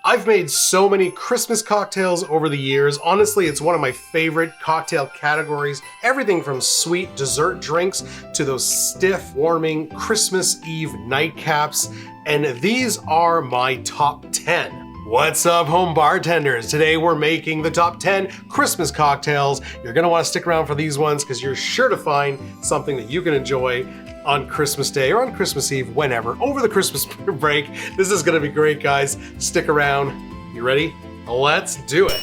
I've made so many Christmas cocktails over the years. Honestly, it's one of my favorite cocktail categories. Everything from sweet dessert drinks to those stiff, warming Christmas Eve nightcaps. And these are my top 10. What's up, home bartenders? Today we're making the top 10 Christmas cocktails. You're gonna wanna stick around for these ones because you're sure to find something that you can enjoy on Christmas Day or on Christmas Eve, whenever, over the Christmas break. This is gonna be great, guys. Stick around. You ready? Let's do it.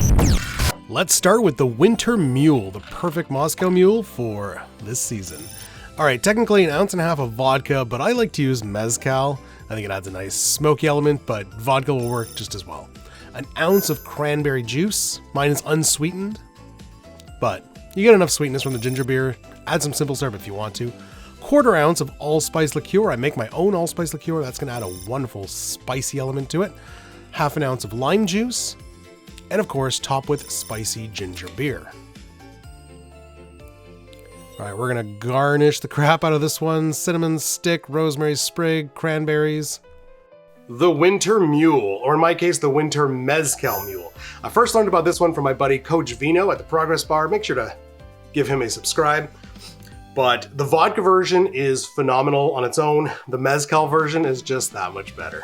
Let's start with the Winter Mule, the perfect Moscow Mule for this season. All right, technically 1.5 ounces of vodka, but I like to use mezcal. I think it adds a nice smoky element, but vodka will work just as well. 1 ounce of cranberry juice. Mine is unsweetened, but you get enough sweetness from the ginger beer. Add some simple syrup if you want to. 1/4 ounce of allspice liqueur. I make my own allspice liqueur. That's going to add a wonderful spicy element to it. 1/2 ounce of lime juice. And of course, top with spicy ginger beer. All right, we're going to garnish the crap out of this one. Cinnamon stick, rosemary sprig, cranberries. The Winter Mule, or in my case, the Winter Mezcal Mule. I first learned about this one from my buddy Coach Vino at the Progress Bar. Make sure to give him a subscribe. But the vodka version is phenomenal on its own. The mezcal version is just that much better.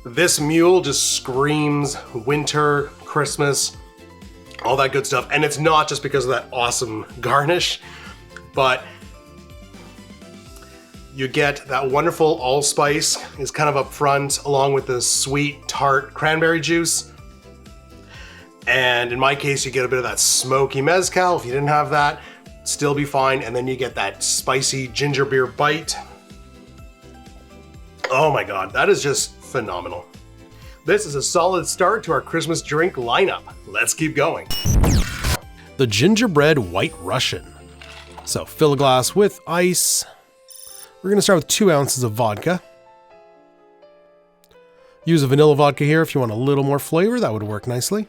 This mule just screams winter, Christmas, all that good stuff. And it's not just because of that awesome garnish, but you get that wonderful allspice is kind of up front, along with the sweet, tart cranberry juice. And in my case, you get a bit of that smoky mezcal. If you didn't have that, still be fine. And then you get that spicy ginger beer bite. Oh my God, that is just phenomenal. This is a solid start to our Christmas drink lineup. Let's keep going. The Gingerbread White Russian. So fill a glass with ice. We're gonna start with 2 ounces of vodka. Use a vanilla vodka here if you want a little more flavor, that would work nicely.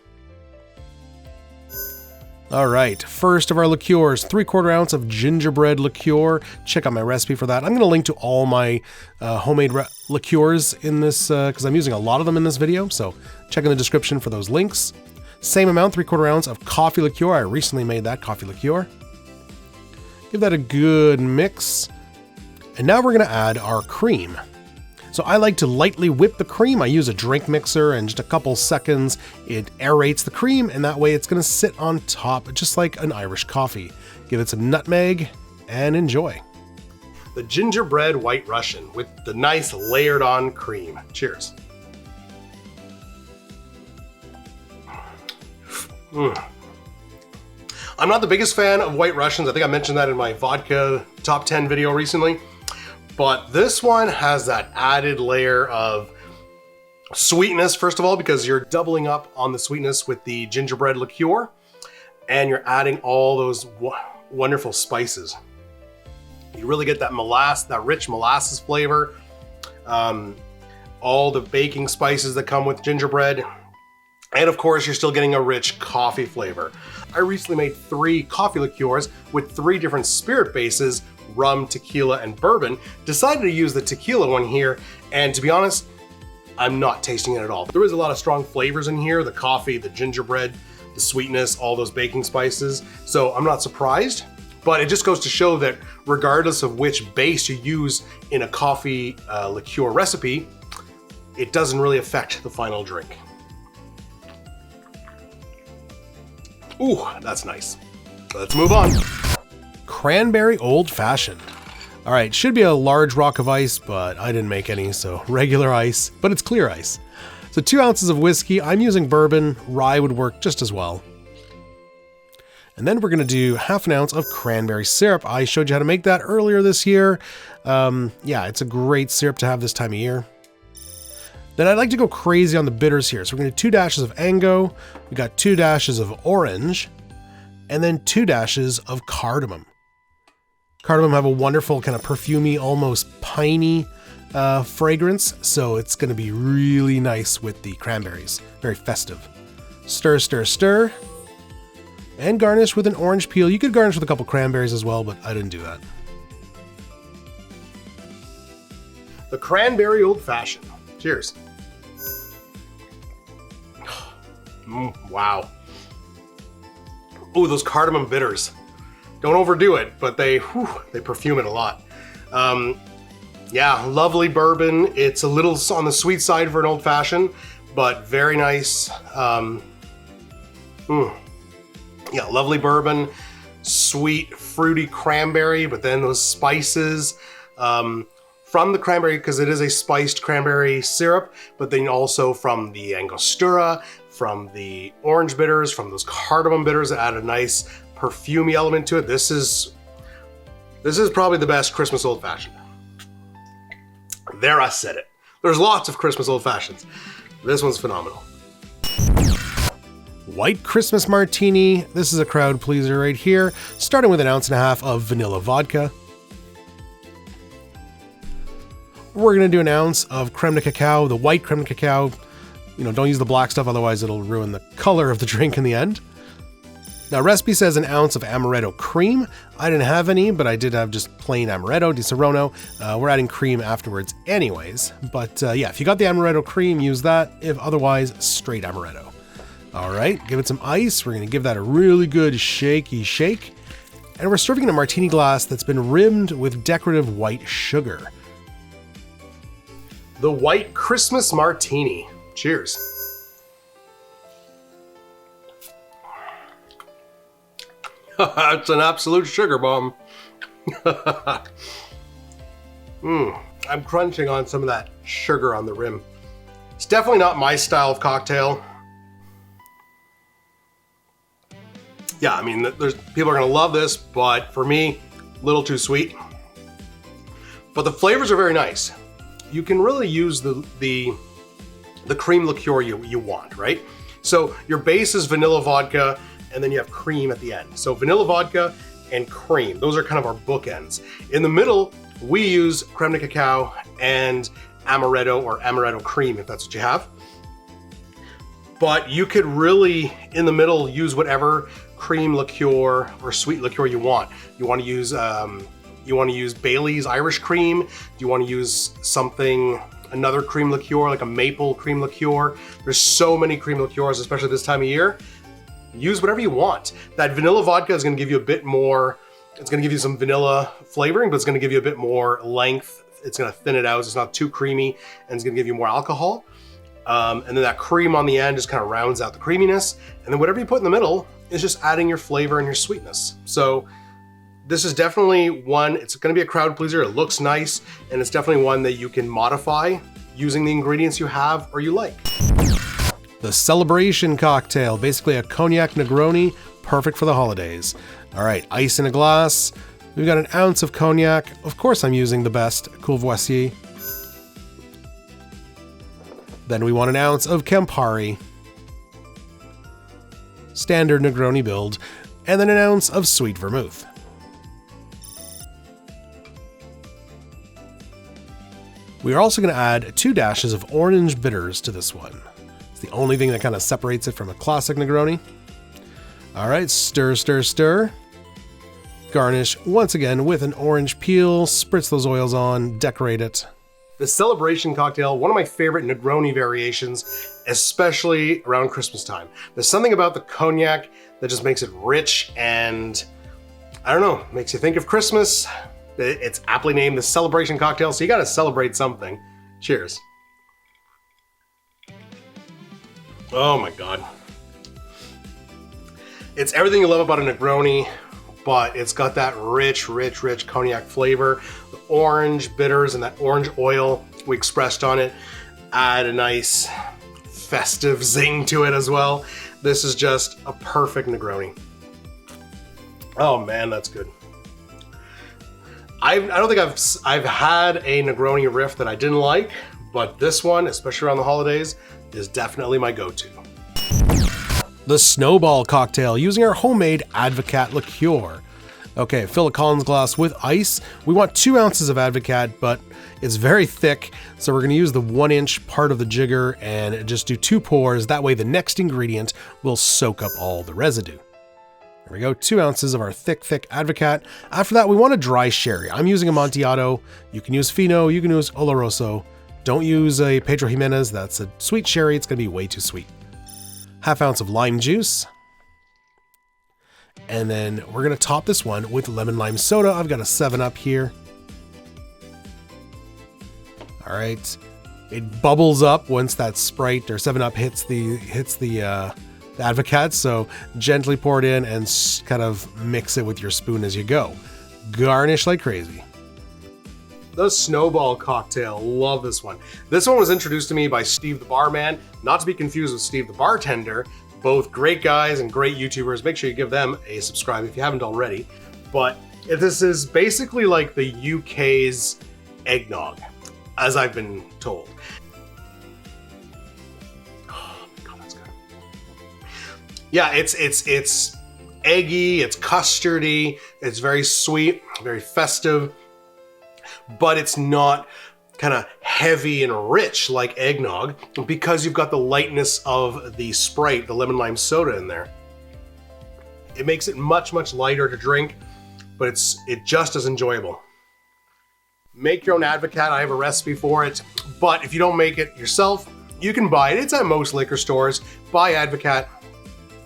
All right, first of our liqueurs, 3/4 ounce of gingerbread liqueur. Check out my recipe for that. I'm going to link to all my homemade liqueurs in this because I'm using a lot of them in this video. So check in the description for those links. Same amount, 3/4 ounce of coffee liqueur. I recently made that coffee liqueur. Give that a good mix. And now we're going to add our cream. So I like to lightly whip the cream. I use a drink mixer, and just a couple seconds, it aerates the cream, and that way it's gonna sit on top, just like an Irish coffee. Give it some nutmeg, and enjoy. The Gingerbread White Russian with the nice layered on cream. Cheers. I'm not the biggest fan of White Russians. I think I mentioned that in my vodka top 10 video recently. But this one has that added layer of sweetness, first of all, because you're doubling up on the sweetness with the gingerbread liqueur, and you're adding all those wonderful spices. You really get that rich molasses flavor, all the baking spices that come with gingerbread, and of course, you're still getting a rich coffee flavor. I recently made 3 coffee liqueurs with 3 different spirit bases: rum, tequila, and bourbon. Decided to use the tequila one here, and to be honest, I'm not tasting it at all. There is a lot of strong flavors in here: the coffee, the gingerbread, the sweetness, all those baking spices. So I'm not surprised, but it just goes to show that regardless of which base you use in a coffee liqueur recipe, it doesn't really affect the final drink. Ooh, that's nice. Let's move on. Cranberry Old Fashioned. All right, should be a large rock of ice, but I didn't make any, so regular ice, but it's clear ice. So 2 ounces of whiskey. I'm using bourbon. Rye would work just as well. And then we're gonna do 1/2 ounce of cranberry syrup. I showed you how to make that earlier this year. Yeah, it's a great syrup to have this time of year. Then I'd like to go crazy on the bitters here. So we're gonna do 2 dashes of Ango. We got 2 dashes of orange, and then 2 dashes of cardamom. Cardamom have a wonderful kind of perfumey, almost piney fragrance, so it's going to be really nice with the cranberries. Very festive. Stir, stir, stir. And garnish with an orange peel. You could garnish with a couple cranberries as well, but I didn't do that. the Cranberry Old Fashioned. Cheers. Wow. Ooh, those cardamom bitters. Don't overdo it, but they perfume it a lot. Yeah, lovely bourbon. It's a little on the sweet side for an old fashioned, but very nice. Yeah, lovely bourbon, sweet, fruity cranberry, but then those spices from the cranberry, because it is a spiced cranberry syrup, but then also from the Angostura, from the orange bitters, from those cardamom bitters that add a nice perfumey element to it. This is probably the best Christmas old fashioned. There, I said it. There's lots of Christmas old fashions. This one's phenomenal. White Christmas Martini. This is a crowd pleaser right here, starting with 1.5 ounces of vanilla vodka. We're gonna do 1 ounce of creme de cacao, the white creme de cacao. You know, don't use the black stuff, otherwise it'll ruin the color of the drink in the end. Now, recipe says 1 ounce of amaretto cream. I didn't have any, but I did have just plain amaretto di Serrano. We're adding cream afterwards anyways. But yeah, if you got the amaretto cream, use that. If otherwise, straight amaretto. All right, give it some ice. We're gonna give that a really good shaky shake. And we're serving in a martini glass that's been rimmed with decorative white sugar. The White Christmas Martini. Cheers. It's an absolute sugar bomb. I'm crunching on some of that sugar on the rim. It's definitely not my style of cocktail. Yeah, I mean, people are gonna love this, but for me, a little too sweet. But the flavors are very nice. You can really use the cream liqueur you want, right? So your base is vanilla vodka, and then you have cream at the end. So vanilla vodka and cream, those are kind of our bookends. In the middle, we use creme de cacao and amaretto or amaretto cream, if that's what you have. But you could really, in the middle, use whatever cream liqueur or sweet liqueur you want. You want to use Bailey's Irish cream? Do you want to use another cream liqueur, like a maple cream liqueur? There's so many cream liqueurs, especially this time of year. Use whatever you want. That vanilla vodka is gonna give you a bit more, it's gonna give you some vanilla flavoring, but it's gonna give you a bit more length. It's gonna thin it out, so it's not too creamy, and it's gonna give you more alcohol. And then that cream on the end just kind of rounds out the creaminess. And then whatever you put in the middle is just adding your flavor and your sweetness. So this is definitely one, it's gonna be a crowd pleaser. It looks nice, and it's definitely one that you can modify using the ingredients you have or you like. The Celebration Cocktail, basically a cognac Negroni, perfect for the holidays. All right, ice in a glass. We've got 1 ounce of cognac. Of course, I'm using the best, Courvoisier. Then we want 1 ounce of Campari. Standard Negroni build. And then 1 ounce of sweet vermouth. We are also going to add 2 dashes of orange bitters to this one. It's the only thing that kind of separates it from a classic Negroni. All right, stir, stir, stir. Garnish once again with an orange peel, spritz those oils on, decorate it. The Celebration Cocktail, one of my favorite Negroni variations, especially around Christmas time. There's something about the cognac that just makes it rich and, I don't know, makes you think of Christmas. It's aptly named the Celebration Cocktail, so you gotta celebrate something. Cheers. Oh my God. It's everything you love about a Negroni, but it's got that rich, rich, rich cognac flavor. The orange bitters and that orange oil we expressed on it add a nice festive zing to it as well. This is just a perfect Negroni. Oh man, that's good. I don't think I've had a Negroni riff that I didn't like, but this one, especially around the holidays, is definitely my go-to. The Snowball Cocktail, using our homemade Advocat liqueur. Okay, fill a Collins glass with ice. We want 2 ounces of Advocat, but it's very thick, so we're gonna use the 1-inch part of the jigger and just do 2 pours. That way the next ingredient will soak up all the residue. There we go, 2 ounces of our thick Advocat. After that, we want a dry sherry. I'm using Amontillado. You can use Fino, you can use Oloroso. Don't use a Pedro Jimenez, that's a sweet sherry, it's gonna be way too sweet. Half ounce of lime juice. And then we're gonna top this one with lemon lime soda. I've got a 7-Up here. All right, it bubbles up once that Sprite or 7-Up hits the Advocat, so gently pour it in and kind of mix it with your spoon as you go. Garnish like crazy. The Snowball cocktail, love this one. This one was introduced to me by Steve the Barman, not to be confused with Steve the Bartender. Both great guys and great YouTubers. Make sure you give them a subscribe if you haven't already. But this is basically like the UK's eggnog, as I've been told. Oh my God, that's good. Yeah, it's eggy, it's custardy, it's very sweet, very festive, but it's not kind of heavy and rich like eggnog because you've got the lightness of the Sprite, the lemon lime soda in there. It makes it much lighter to drink, but it's just as enjoyable. Make your own Advocat. I have a recipe for it, but if you don't make it yourself, you can buy it. It's at most liquor stores. Buy Advocat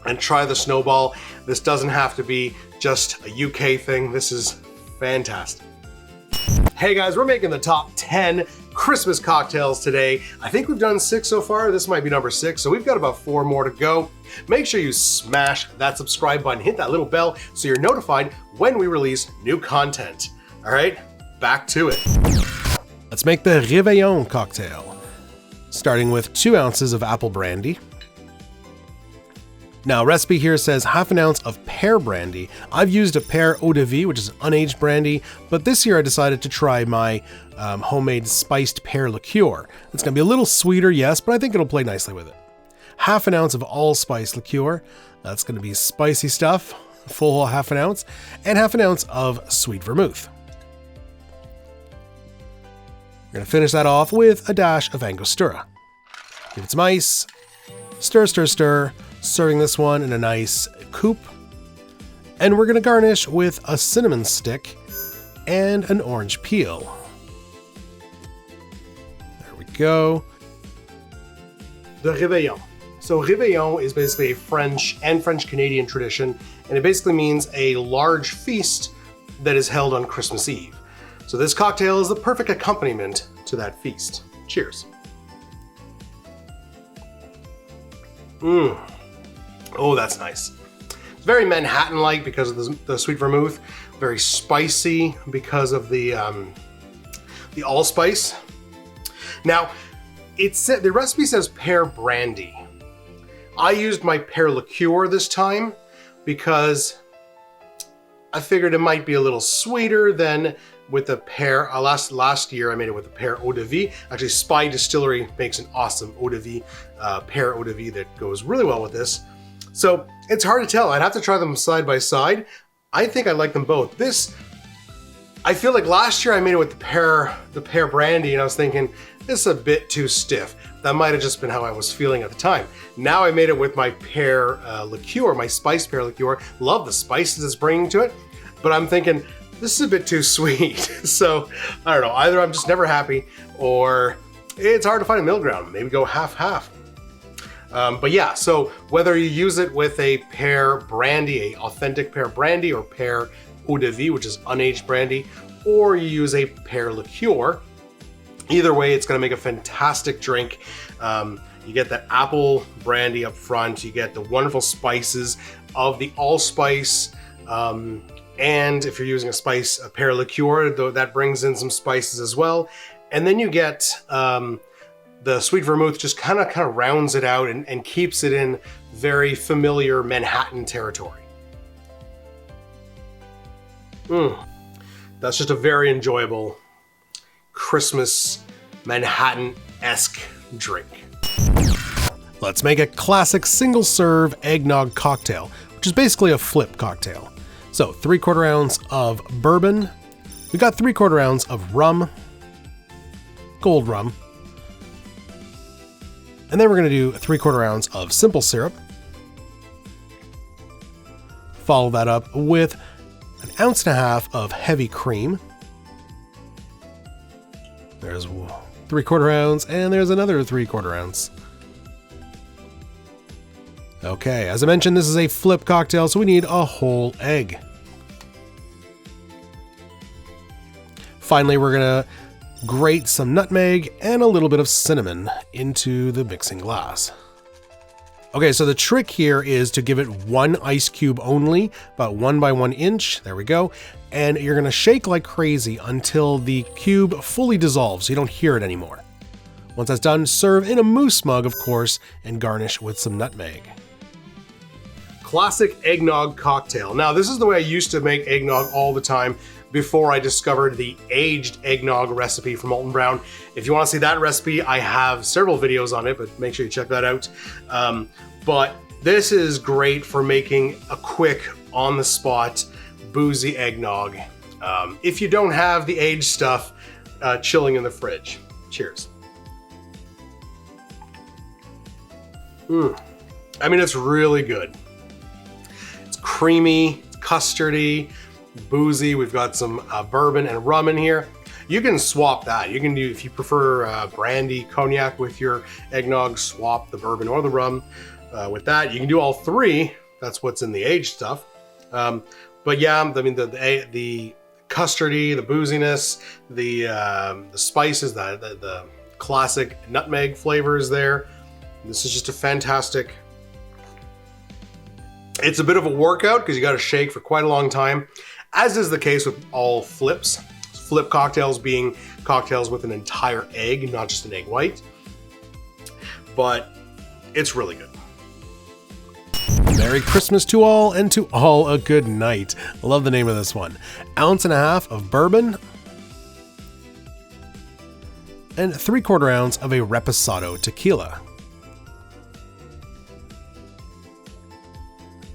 and try the Snowball. This doesn't have to be just a UK thing. This is fantastic. Hey guys, we're making the top 10 Christmas cocktails today. I think we've done 6 so far. This might be number 6, so we've got about 4 more to go. Make sure you smash that subscribe button, hit that little bell so you're notified when we release new content. All right, back to it. Let's make the Reveillon cocktail, starting with 2 ounces of apple brandy. Now, recipe here says half an ounce of pear brandy. I've used a pear eau de vie, which is an unaged brandy, but this year I decided to try my homemade spiced pear liqueur. It's gonna be a little sweeter, yes, but I think it'll play nicely with it. Half an ounce of allspice liqueur. That's gonna be spicy stuff, full half an ounce, and half an ounce of sweet vermouth. We're gonna finish that off with a dash of Angostura. Give it some ice, stir, stir, stir. Serving this one in a nice coupe. And we're gonna garnish with a cinnamon stick and an orange peel. There we go. The Reveillon. So Reveillon is basically a French and French-Canadian tradition, and it basically means a large feast that is held on Christmas Eve. So this cocktail is the perfect accompaniment to that feast. Cheers. Oh, that's nice. It's very Manhattan-like because of the sweet vermouth. Very spicy because of the allspice. Now, the recipe says pear brandy. I used my pear liqueur this time because I figured it might be a little sweeter than with the pear. Last year I made it with the pear eau de vie. Actually, Spy Distillery makes an awesome eau de vie, pear eau de vie that goes really well with this. So it's hard to tell. I'd have to try them side by side. I think I like them both. This, I feel like last year I made it with the pear brandy, and I was thinking, this is a bit too stiff. That might have just been how I was feeling at the time. Now I made it with my pear liqueur, my spiced pear liqueur. Love the spices it's bringing to it, but I'm thinking, this is a bit too sweet. So I don't know, either I'm just never happy or it's hard to find a middle ground. Maybe go half-half. But yeah, so whether you use it with a pear brandy, a authentic pear brandy, or pear eau de vie, which is unaged brandy, or you use a pear liqueur, either way, it's gonna make a fantastic drink. You get that apple brandy up front, you get the wonderful spices of the allspice, and if you're using a pear liqueur, though, that brings in some spices as well. And then you get the sweet vermouth just kind of rounds it out and keeps it in very familiar Manhattan territory. That's just a very enjoyable Christmas Manhattan-esque drink. Let's make a classic single serve eggnog cocktail, which is basically a flip cocktail. So 3/4 ounce of bourbon. We got 3/4 ounce of rum, gold rum. And then we're gonna do 3/4 ounce of simple syrup, Follow that up with an 1.5 ounces of heavy cream. There's 3/4 ounce, and there's another 3/4 ounce. Okay, as I mentioned, this is a flip cocktail, so we need a whole egg. Finally, we're gonna grate some nutmeg and a little bit of cinnamon into the mixing glass. Okay, so the trick here is to give it 1 ice cube only, about 1 by 1 inch. There we go. And you're gonna shake like crazy until the cube fully dissolves, so you don't hear it anymore. Once that's done, serve in a mousse mug, of course, and garnish with some nutmeg. Classic eggnog cocktail. Now, this is the way I used to make eggnog all the time before I discovered the aged eggnog recipe from Alton Brown. If you want to see that recipe, I have several videos on it, but make sure you check that out. But this is great for making a quick, on-the-spot, boozy eggnog. If you don't have the aged stuff chilling in the fridge. Cheers. I mean, it's really good. It's creamy, it's custardy, boozy. We've got some bourbon and rum in here. You can swap that. You can do, if you prefer brandy, cognac with your eggnog, swap the bourbon or the rum with that. You can do all three. That's what's in the aged stuff. But yeah, I mean, the custardy, the booziness, the spices, the classic nutmeg flavors there. This is just a fantastic. It's a bit of a workout because you got to shake for quite a long time, as is the case with all flips. Flip cocktails being cocktails with an entire egg, not just an egg white. But it's really good. Merry Christmas to all, and to all a good night. I love the name of this one. 1.5 ounces of bourbon and 3/4 ounce of a reposado tequila.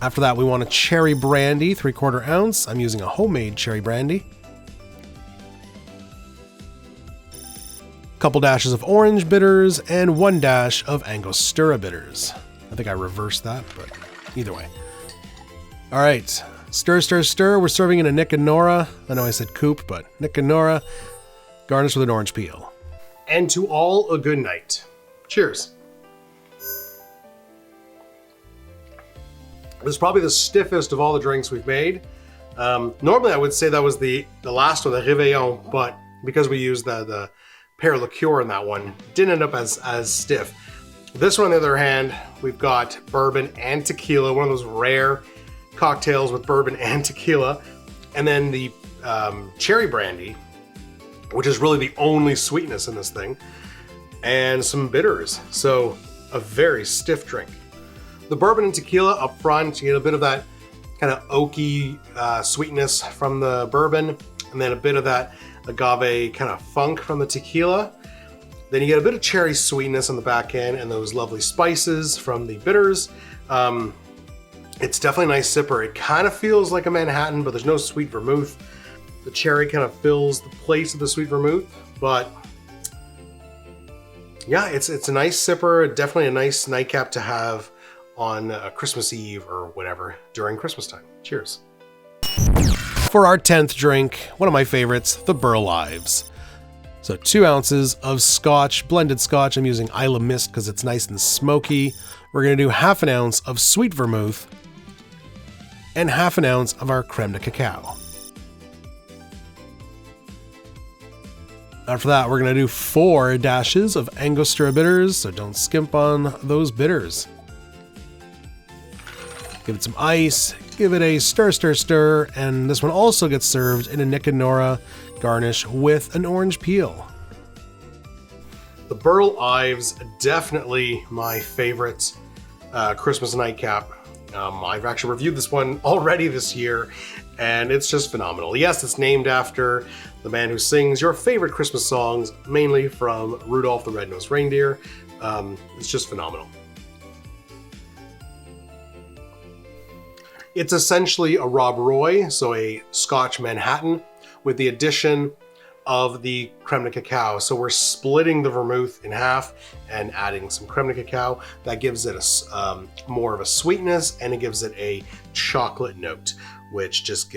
After that, we want a cherry brandy, 3/4 ounce. I'm using a homemade cherry brandy. Couple dashes of orange bitters and 1 dash of Angostura bitters. I think I reversed that, but either way. All right, stir, stir, stir. We're serving in a Nick and Nora. I know I said coupe, but Nick and Nora. Garnish with an orange peel. And to all a good night. Cheers. This is probably the stiffest of all the drinks we've made. Normally I would say that was the last one, the Reveillon, but because we used the pear liqueur in that one, didn't end up as stiff. This one, on the other hand, we've got bourbon and tequila, one of those rare cocktails with bourbon and tequila, and then the cherry brandy, which is really the only sweetness in this thing, and some bitters. So a very stiff drink. The bourbon and tequila up front, you get a bit of that kind of oaky sweetness from the bourbon, and then a bit of that agave kind of funk from the tequila. Then you get a bit of cherry sweetness on the back end and those lovely spices from the bitters. It's definitely a nice sipper. It kind of feels like a Manhattan, but there's no sweet vermouth. The cherry kind of fills the place of the sweet vermouth, but yeah, it's a nice sipper. Definitely a nice nightcap to have on Christmas Eve or whatever during Christmas time. Cheers. For our 10th drink, one of my favorites, the Burl Ives. So 2 ounces of scotch, blended scotch. I'm using Isla Mist because it's nice and smoky. We're going to do 1/2 ounce of sweet vermouth and 1/2 ounce of our creme de cacao. After that, we're going to do 4 dashes of Angostura bitters, so don't skimp on those bitters. Give it some ice, give it a stir, stir, stir, and this one also gets served in a Nick and Nora garnish with an orange peel. The Burl Ives, definitely my favorite Christmas nightcap. I've actually reviewed this one already this year, and it's just phenomenal. Yes, it's named after the man who sings your favorite Christmas songs, mainly from Rudolph the Red-Nosed Reindeer. It's just phenomenal. It's essentially a Rob Roy, so a Scotch Manhattan, with the addition of the creme de cacao. So we're splitting the vermouth in half and adding some creme de cacao. That gives it a more of a sweetness, and it gives it a chocolate note, which just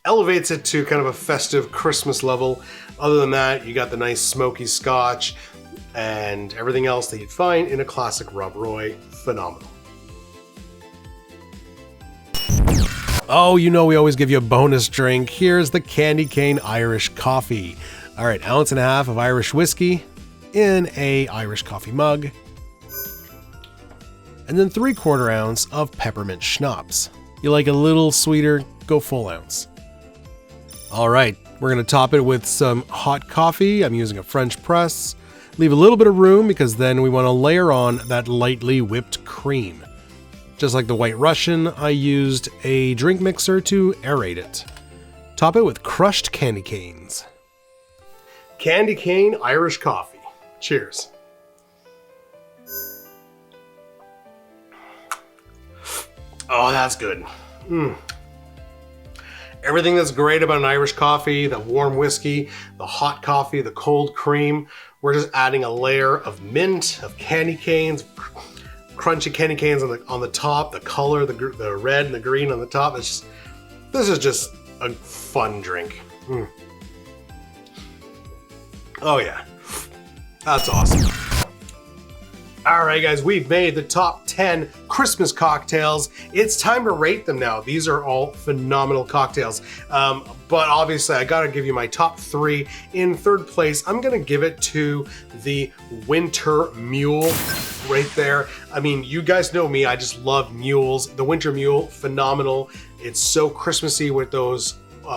elevates it to kind of a festive Christmas level. Other than that, you got the nice smoky scotch and everything else that you'd find in a classic Rob Roy. Phenomenal. Oh, you know we always give you a bonus drink. Here's the Candy Cane Irish Coffee. All right, 1.5 ounces of Irish whiskey in a Irish coffee mug. And then 3/4 ounce of peppermint schnapps. You like a little sweeter, go full ounce. All right, we're gonna top it with some hot coffee. I'm using a French press. Leave a little bit of room because then we wanna layer on that lightly whipped cream. Just like the White Russian, I used a drink mixer to aerate it. Top it with crushed candy canes. Candy cane Irish coffee. Cheers. Oh, that's good. Everything that's great about an Irish coffee, the warm whiskey, the hot coffee, the cold cream, we're just adding a layer of mint, of candy canes, crunchy candy canes on the top, the color, the red and the green on the top. This is just a fun drink. Oh yeah, that's awesome. All right, guys, we've made the top 10 Christmas cocktails. It's time to rate them now. These are all phenomenal cocktails. But obviously, I gotta give you my top 3. In third place, I'm gonna give it to the Winter Mule right there. I mean, you guys know me, I just love mules. The Winter Mule, phenomenal. It's so Christmassy with those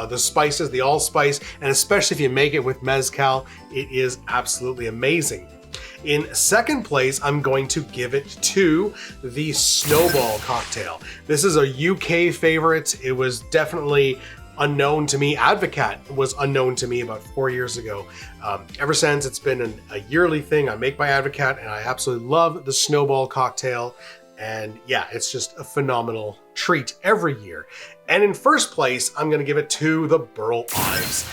the spices, the allspice, and especially if you make it with mezcal, it is absolutely amazing. In second place, I'm going to give it to the Snowball cocktail. This is a UK favorite. It was definitely unknown to me. Advocat was unknown to me about 4 years ago. Ever since, it's been a yearly thing. I make my Advocat, and I absolutely love the Snowball cocktail. And yeah, it's just a phenomenal treat every year. And in first place, I'm gonna give it to the Burl Ives.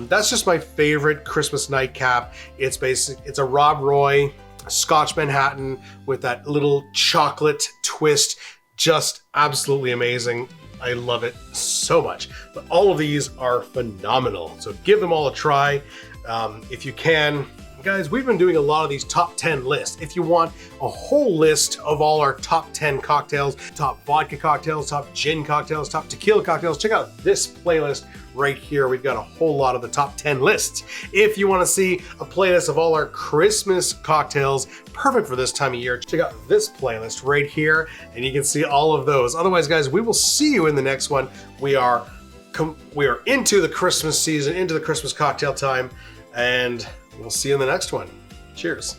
That's just my favorite Christmas nightcap. It's a Rob Roy Scotch Manhattan with that little chocolate twist. Just absolutely amazing. I love it so much. But all of these are phenomenal. So give them all a try if you can. Guys, we've been doing a lot of these top 10 lists. If you want a whole list of all our top 10 cocktails, top vodka cocktails, top gin cocktails, top tequila cocktails, check out this playlist right here. We've got a whole lot of the top 10 lists. If you want to see a playlist of all our Christmas cocktails, perfect for this time of year, check out this playlist right here, and you can see all of those. Otherwise, guys, we will see you in the next one. We are into the Christmas season, into the Christmas cocktail time, and we'll see you in the next one. Cheers.